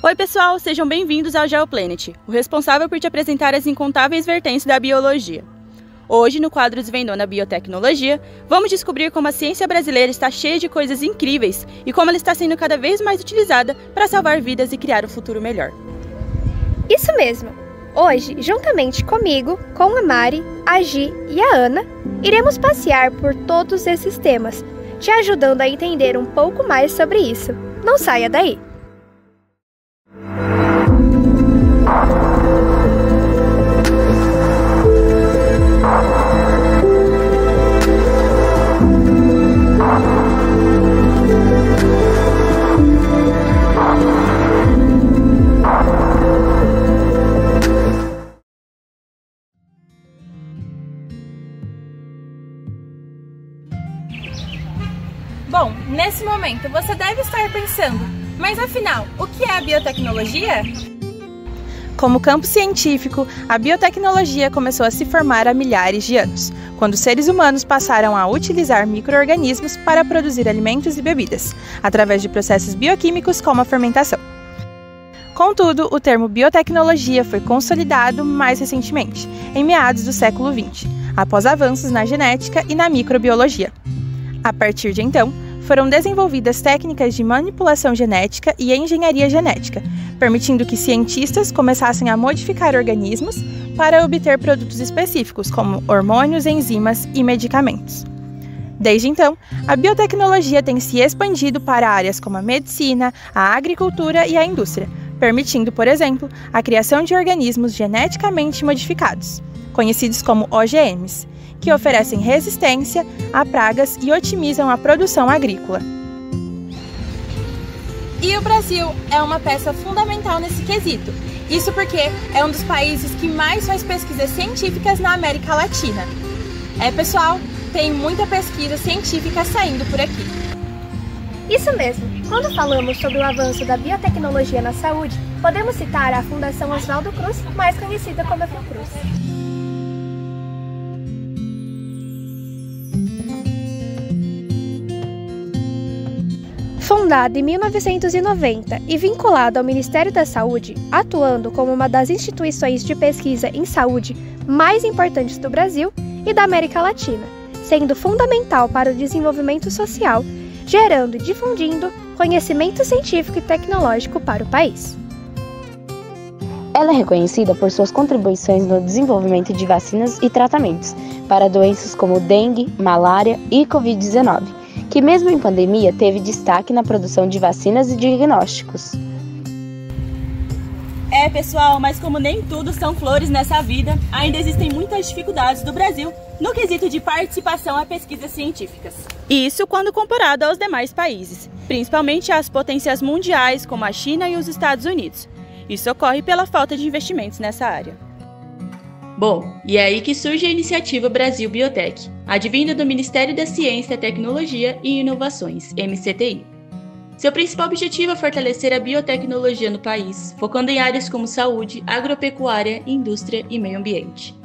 Oi pessoal, sejam bem-vindos ao GeoPlanet, o responsável por te apresentar as incontáveis vertentes da biologia. Hoje, no quadro Desvendando a Biotecnologia, vamos descobrir como a ciência brasileira está cheia de coisas incríveis e como ela está sendo cada vez mais utilizada para salvar vidas e criar um futuro melhor. Isso mesmo! Hoje, juntamente comigo, com a Mari, a Gi e a Ana, iremos passear por todos esses temas, te ajudando a entender um pouco mais sobre isso. Não saia daí! Bom, nesse momento você deve estar pensando, mas afinal, o que é a biotecnologia? Como campo científico, a biotecnologia começou a se formar há milhares de anos, quando os seres humanos passaram a utilizar micro-organismos para produzir alimentos e bebidas, através de processos bioquímicos como a fermentação. Contudo, o termo biotecnologia foi consolidado mais recentemente, em meados do século XX, após avanços na genética e na microbiologia. A partir de então, foram desenvolvidas técnicas de manipulação genética e engenharia genética, permitindo que cientistas começassem a modificar organismos para obter produtos específicos, como hormônios, enzimas e medicamentos. Desde então, a biotecnologia tem se expandido para áreas como a medicina, a agricultura e a indústria, permitindo, por exemplo, a criação de organismos geneticamente modificados, conhecidos como OGMs, que oferecem resistência a pragas e otimizam a produção agrícola. E o Brasil é uma peça fundamental nesse quesito. Isso porque é um dos países que mais faz pesquisas científicas na América Latina. Pessoal, tem muita pesquisa científica saindo por aqui. Isso mesmo! Quando falamos sobre o avanço da biotecnologia na saúde, podemos citar a Fundação Oswaldo Cruz, mais conhecida como a Fiocruz. Fundada em 1990 e vinculada ao Ministério da Saúde, atuando como uma das instituições de pesquisa em saúde mais importantes do Brasil e da América Latina, sendo fundamental para o desenvolvimento social, gerando e difundindo conhecimento científico e tecnológico para o país. Ela é reconhecida por suas contribuições no desenvolvimento de vacinas e tratamentos para doenças como dengue, malária e Covid-19, que mesmo em pandemia teve destaque na produção de vacinas e diagnósticos. Pessoal, mas como nem tudo são flores nessa vida, ainda existem muitas dificuldades do Brasil no quesito de participação a pesquisas científicas. Isso quando comparado aos demais países, principalmente às potências mundiais como a China e os Estados Unidos. Isso ocorre pela falta de investimentos nessa área. Bom, e é aí que surge a iniciativa Brasil Biotech, advinda do Ministério da Ciência, Tecnologia e Inovações, MCTI. Seu principal objetivo é fortalecer a biotecnologia no país, focando em áreas como saúde, agropecuária, indústria e meio ambiente.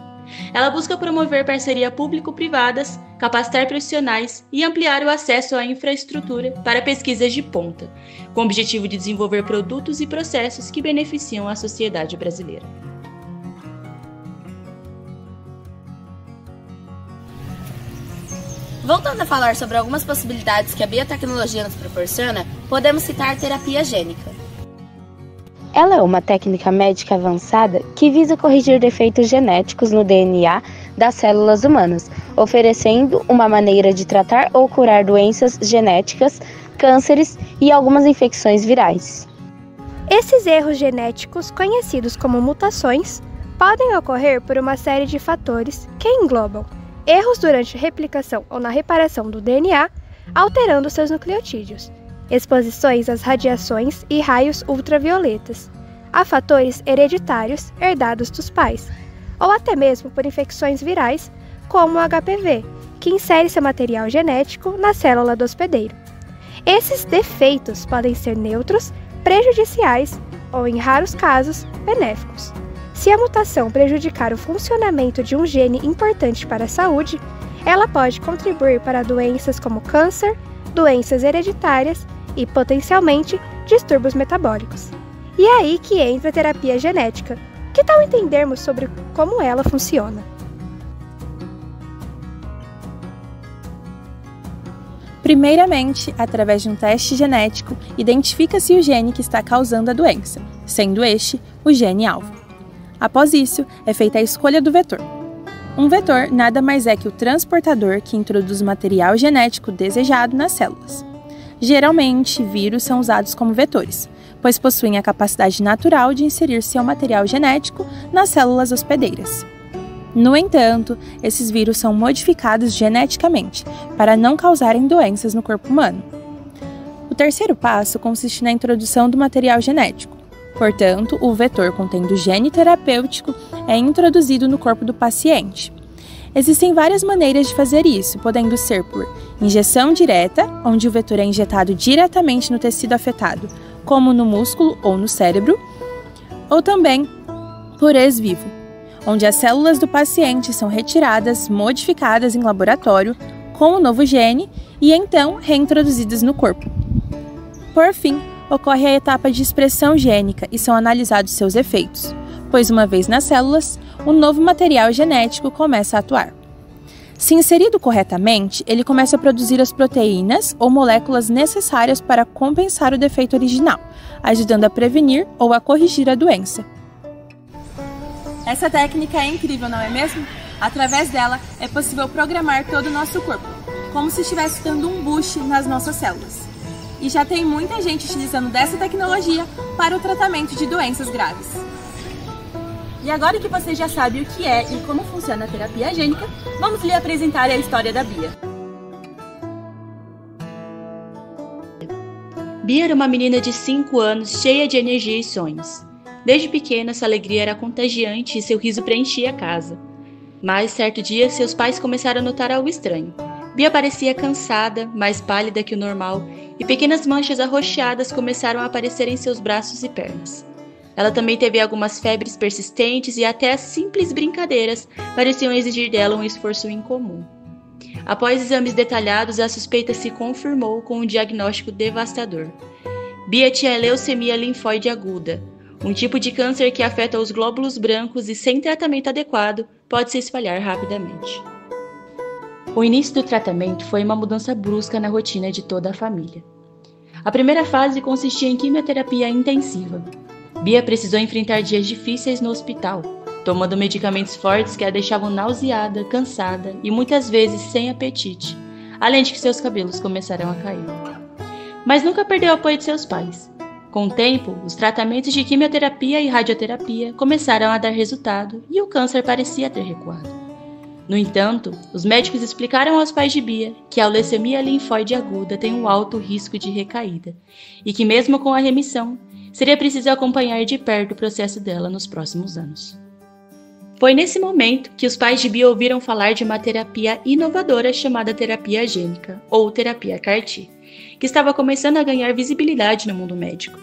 Ela busca promover parcerias público-privadas, capacitar profissionais e ampliar o acesso à infraestrutura para pesquisas de ponta, com o objetivo de desenvolver produtos e processos que beneficiam a sociedade brasileira. Voltando a falar sobre algumas possibilidades que a biotecnologia nos proporciona, podemos citar a terapia gênica. Ela é uma técnica médica avançada que visa corrigir defeitos genéticos no DNA das células humanas, oferecendo uma maneira de tratar ou curar doenças genéticas, cânceres e algumas infecções virais. Esses erros genéticos, conhecidos como mutações, podem ocorrer por uma série de fatores que englobam erros durante a replicação ou na reparação do DNA, alterando seus nucleotídeos, exposições às radiações e raios ultravioletas, a fatores hereditários herdados dos pais, ou até mesmo por infecções virais, como o HPV, que insere seu material genético na célula do hospedeiro. Esses defeitos podem ser neutros, prejudiciais ou, em raros casos, benéficos. Se a mutação prejudicar o funcionamento de um gene importante para a saúde, ela pode contribuir para doenças como câncer, doenças hereditárias e, potencialmente, distúrbios metabólicos. E é aí que entra a terapia genética. Que tal entendermos sobre como ela funciona? Primeiramente, através de um teste genético, identifica-se o gene que está causando a doença, sendo este o gene-alvo. Após isso, é feita a escolha do vetor. Um vetor nada mais é que o transportador que introduz o material genético desejado nas células. Geralmente, vírus são usados como vetores, pois possuem a capacidade natural de inserir seu material genético nas células hospedeiras. No entanto, esses vírus são modificados geneticamente para não causarem doenças no corpo humano. O terceiro passo consiste na introdução do material genético. Portanto, o vetor contendo gene terapêutico é introduzido no corpo do paciente. Existem várias maneiras de fazer isso, podendo ser por injeção direta, onde o vetor é injetado diretamente no tecido afetado, como no músculo ou no cérebro, ou também por ex vivo, onde as células do paciente são retiradas, modificadas em laboratório com o novo gene e então reintroduzidas no corpo. Por fim, ocorre a etapa de expressão gênica e são analisados seus efeitos, pois uma vez nas células, o novo material genético começa a atuar. Se inserido corretamente, ele começa a produzir as proteínas ou moléculas necessárias para compensar o defeito original, ajudando a prevenir ou a corrigir a doença. Essa técnica é incrível, não é mesmo? Através dela, é possível programar todo o nosso corpo, como se estivesse dando um boost nas nossas células. E já tem muita gente utilizando dessa tecnologia para o tratamento de doenças graves. E agora que você já sabe o que é e como funciona a terapia gênica, vamos lhe apresentar a história da Bia. Bia era uma menina de 5 anos, cheia de energia e sonhos. Desde pequena, sua alegria era contagiante e seu riso preenchia a casa. Mas, certo dia, seus pais começaram a notar algo estranho. Bia parecia cansada, mais pálida que o normal, e pequenas manchas arroxeadas começaram a aparecer em seus braços e pernas. Ela também teve algumas febres persistentes e até as simples brincadeiras pareciam exigir dela um esforço incomum. Após exames detalhados, a suspeita se confirmou com um diagnóstico devastador. Bia tinha leucemia linfóide aguda, um tipo de câncer que afeta os glóbulos brancos e, sem tratamento adequado, pode se espalhar rapidamente. O início do tratamento foi uma mudança brusca na rotina de toda a família. A primeira fase consistia em quimioterapia intensiva. Bia precisou enfrentar dias difíceis no hospital, tomando medicamentos fortes que a deixavam nauseada, cansada e muitas vezes sem apetite, além de que seus cabelos começaram a cair. Mas nunca perdeu o apoio de seus pais. Com o tempo, os tratamentos de quimioterapia e radioterapia começaram a dar resultado e o câncer parecia ter recuado. No entanto, os médicos explicaram aos pais de Bia que a leucemia linfóide aguda tem um alto risco de recaída e que, mesmo com a remissão, seria preciso acompanhar de perto o processo dela nos próximos anos. Foi nesse momento que os pais de Bia ouviram falar de uma terapia inovadora chamada terapia gênica, ou terapia CAR-T, que estava começando a ganhar visibilidade no mundo médico.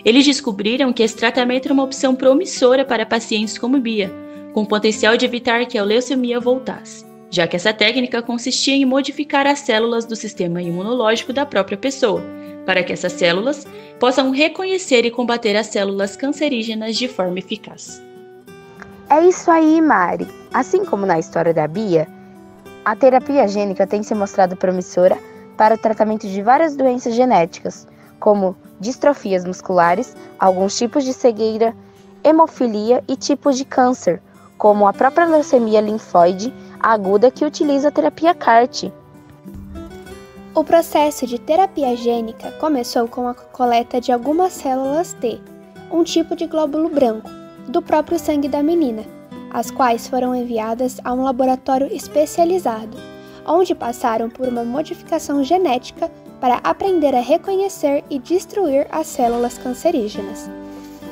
Eles descobriram que esse tratamento era uma opção promissora para pacientes como Bia, com o potencial de evitar que a leucemia voltasse, já que essa técnica consistia em modificar as células do sistema imunológico da própria pessoa, para que essas células possam reconhecer e combater as células cancerígenas de forma eficaz. É isso aí, Mari. Assim como na história da Bia, a terapia gênica tem se mostrado promissora para o tratamento de várias doenças genéticas, como distrofias musculares, alguns tipos de cegueira, hemofilia e tipos de câncer, como a própria leucemia linfóide aguda que utiliza a terapia CAR-T. O processo de terapia gênica começou com a coleta de algumas células T, um tipo de glóbulo branco, do próprio sangue da menina, as quais foram enviadas a um laboratório especializado, onde passaram por uma modificação genética para aprender a reconhecer e destruir as células cancerígenas.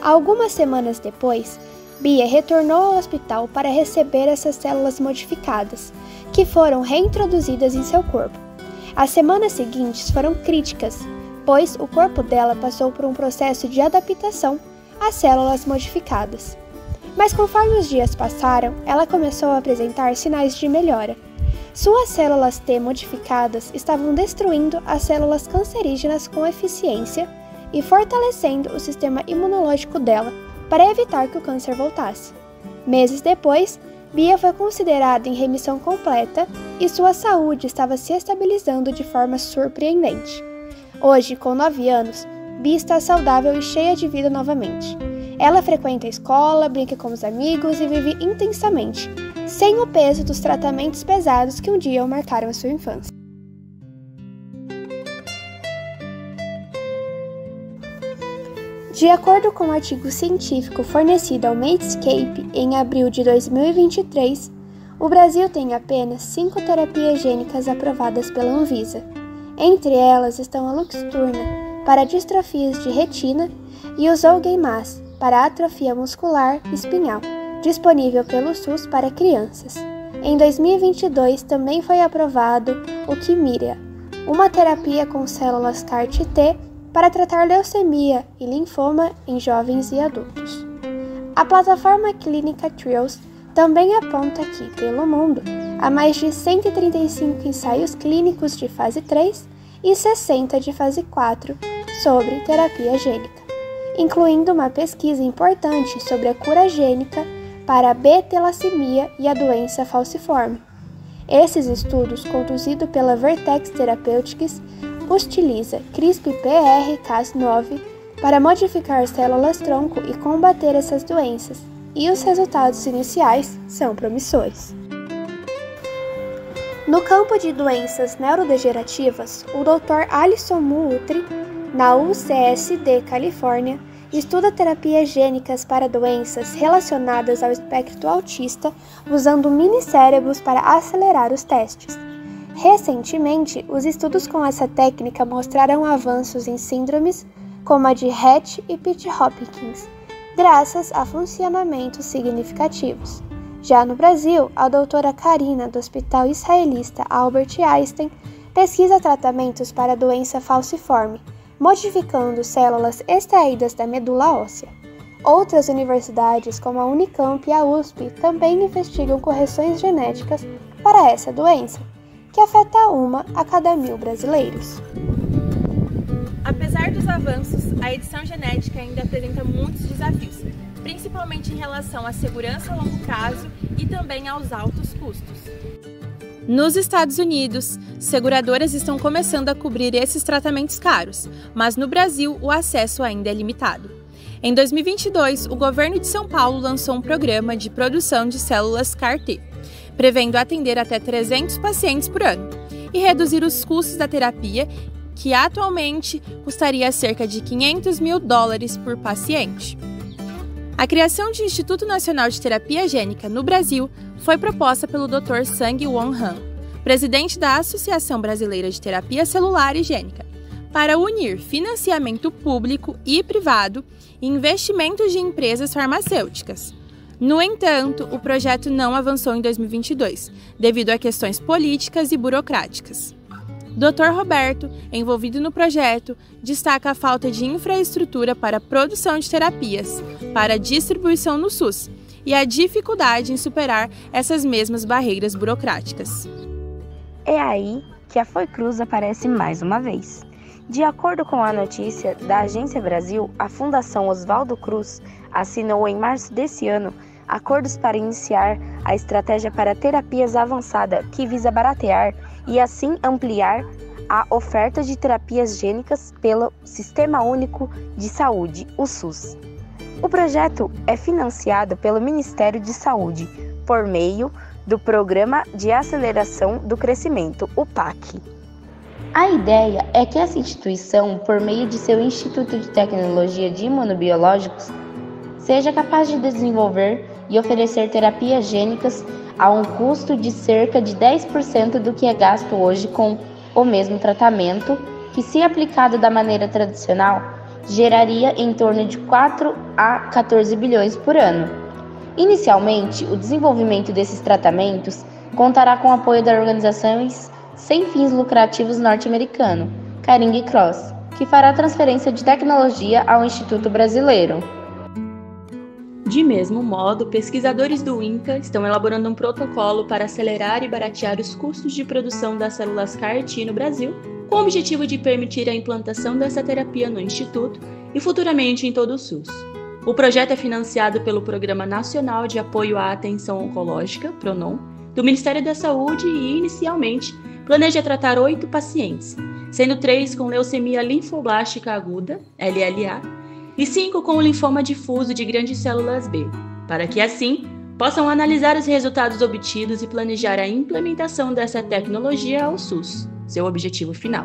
Algumas semanas depois, Bia retornou ao hospital para receber essas células modificadas, que foram reintroduzidas em seu corpo. As semanas seguintes foram críticas, pois o corpo dela passou por um processo de adaptação às células modificadas. Mas conforme os dias passaram, ela começou a apresentar sinais de melhora. Suas células T modificadas estavam destruindo as células cancerígenas com eficiência e fortalecendo o sistema imunológico dela para evitar que o câncer voltasse. Meses depois, Bia foi considerada em remissão completa e sua saúde estava se estabilizando de forma surpreendente. Hoje, com 9 anos, Bia está saudável e cheia de vida novamente. Ela frequenta a escola, brinca com os amigos e vive intensamente, sem o peso dos tratamentos pesados que um dia marcaram a sua infância. De acordo com um artigo científico fornecido ao Medscape em abril de 2023, o Brasil tem apenas 5 terapias gênicas aprovadas pela Anvisa. Entre elas estão a Luxturna, para distrofias de retina, e o Zolgensma, para atrofia muscular espinhal, disponível pelo SUS para crianças. Em 2022 também foi aprovado o Kymriah, uma terapia com células CAR-T para tratar leucemia e linfoma em jovens e adultos. A plataforma clínica Trials também aponta que, pelo mundo, há mais de 135 ensaios clínicos de fase 3 e 60 de fase 4 sobre terapia gênica, incluindo uma pesquisa importante sobre a cura gênica para a betalassemia e a doença falciforme. Esses estudos, conduzidos pela Vertex Therapeutics, utiliza CRISPR-Cas9 para modificar células-tronco e combater essas doenças, e os resultados iniciais são promissores. No campo de doenças neurodegenerativas, o Dr. Alisson Moultrie, na UCSD Califórnia, estuda terapias gênicas para doenças relacionadas ao espectro autista usando minicérebros para acelerar os testes. Recentemente, os estudos com essa técnica mostraram avanços em síndromes como a de Rett e Pitt-Hopkins, graças a funcionamentos significativos. Já no Brasil, a doutora Karina, do Hospital Israelita Albert Einstein, pesquisa tratamentos para a doença falciforme, modificando células extraídas da medula óssea. Outras universidades, como a Unicamp e a USP, também investigam correções genéticas para essa doença, que afeta 1 a cada 1.000 brasileiros. Apesar dos avanços, a edição genética ainda apresenta muitos desafios, principalmente em relação à segurança a longo prazo e também aos altos custos. Nos Estados Unidos, seguradoras estão começando a cobrir esses tratamentos caros, mas no Brasil o acesso ainda é limitado. Em 2022, o governo de São Paulo lançou um programa de produção de células CAR-T, prevendo atender até 300 pacientes por ano e reduzir os custos da terapia, que atualmente custaria cerca de $500 mil por paciente. A criação de Instituto Nacional de Terapia Gênica no Brasil foi proposta pelo Dr. Sang-Won Han, presidente da Associação Brasileira de Terapia Celular e Gênica, para unir financiamento público e privado e investimentos de empresas farmacêuticas. No entanto, o projeto não avançou em 2022, devido a questões políticas e burocráticas. Dr. Roberto, envolvido no projeto, destaca a falta de infraestrutura para a produção de terapias, para a distribuição no SUS, e a dificuldade em superar essas mesmas barreiras burocráticas. É aí que a Fiocruz aparece mais uma vez. De acordo com a notícia da Agência Brasil, a Fundação Oswaldo Cruz assinou em março desse ano acordos para iniciar a estratégia para terapias avançada que visa baratear e assim ampliar a oferta de terapias gênicas pelo Sistema Único de Saúde, o SUS. O projeto é financiado pelo Ministério de Saúde por meio do Programa de Aceleração do Crescimento, o PAC. A ideia é que essa instituição, por meio de seu Instituto de Tecnologia de Imunobiológicos, seja capaz de desenvolver e oferecer terapias gênicas a um custo de cerca de 10% do que é gasto hoje com o mesmo tratamento, que, se aplicado da maneira tradicional, geraria em torno de 4 a 14 bilhões por ano. Inicialmente, o desenvolvimento desses tratamentos contará com o apoio das organizações sem fins lucrativos norte-americano, Caring Cross, que fará transferência de tecnologia ao Instituto Brasileiro. De mesmo modo, pesquisadores do INCA estão elaborando um protocolo para acelerar e baratear os custos de produção das células CAR-T no Brasil com o objetivo de permitir a implantação dessa terapia no Instituto e futuramente em todo o SUS. O projeto é financiado pelo Programa Nacional de Apoio à Atenção Oncológica, PRONON, do Ministério da Saúde e, inicialmente, planeja tratar 8 pacientes, sendo 3 com leucemia linfoblástica aguda, LLA, e 5 com linfoma difuso de grandes células B, para que, assim, possam analisar os resultados obtidos e planejar a implementação dessa tecnologia ao SUS, seu objetivo final.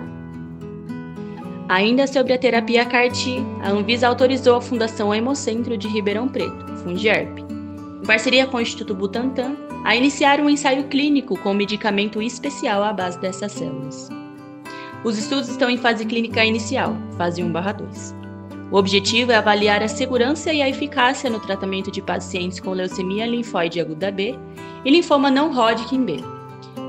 Ainda sobre a terapia CAR-T, a Anvisa autorizou a Fundação Hemocentro de Ribeirão Preto, Fungerp, em parceria com o Instituto Butantan, a iniciar um ensaio clínico com um medicamento especial à base dessas células. Os estudos estão em fase clínica inicial, fase 1/2. O objetivo é avaliar a segurança e a eficácia no tratamento de pacientes com leucemia linfóide aguda B e linfoma não Hodgkin B,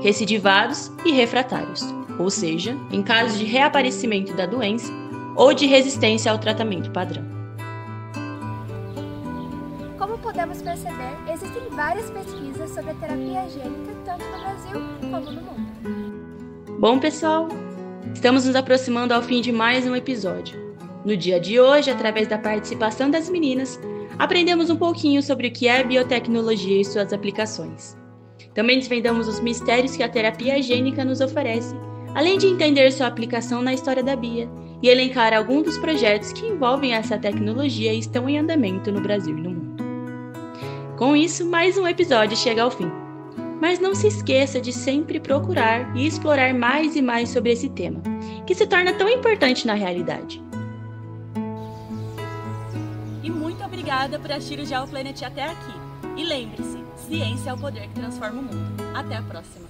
recidivados e refratários, ou seja, em caso de reaparecimento da doença ou de resistência ao tratamento padrão. Como podemos perceber, existem várias pesquisas sobre a terapia gênica, tanto no Brasil como no mundo. Bom, pessoal, estamos nos aproximando ao fim de mais um episódio. No dia de hoje, através da participação das meninas, aprendemos um pouquinho sobre o que é a biotecnologia e suas aplicações. Também desvendamos os mistérios que a terapia gênica nos oferece, além de entender sua aplicação na história da Bia e elencar alguns dos projetos que envolvem essa tecnologia e estão em andamento no Brasil e no mundo. Com isso, mais um episódio chega ao fim. Mas não se esqueça de sempre procurar e explorar mais e mais sobre esse tema, que se torna tão importante na realidade. E muito obrigada por assistir o GeoPlanet até aqui. E lembre-se, ciência é o poder que transforma o mundo. Até a próxima!